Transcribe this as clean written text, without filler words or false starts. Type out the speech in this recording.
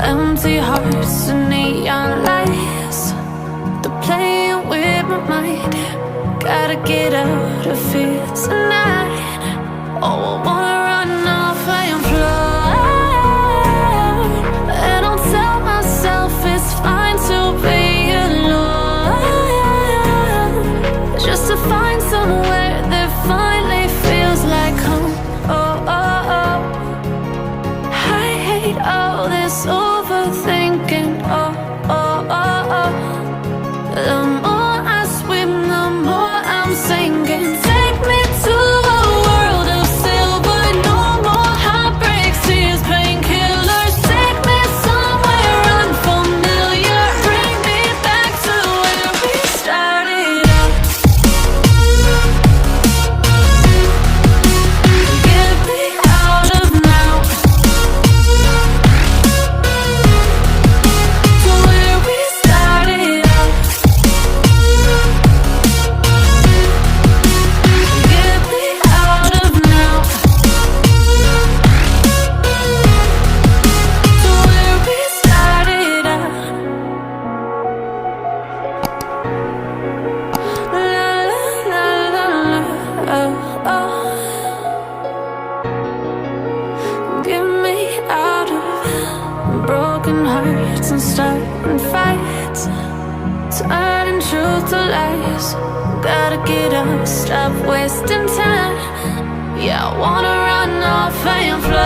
Empty hearts and neon lights, they're playing with my mind. Gotta get out of here tonight. Oh, I wanna run off and fly, and I'll tell myself it's fine to be alone, just to find somewhere that finally feels like home. Oh, oh, oh. I hate all this overthinking. Oh, oh, oh, oh. The more I swim, the more I'm sinking. Take me to a world of silver, no more heartbreaks, tears, painkillers. Take me somewhere unfamiliar, bring me back to where we started out. Get me out of now, to where we started out. Get me out of now, to where we started out. La la la la la, oh, oh. Get me out of broken hearts and starting fights, turning truth to lies. Gotta get up, stop wasting time. Yeah, I wanna run off and fly.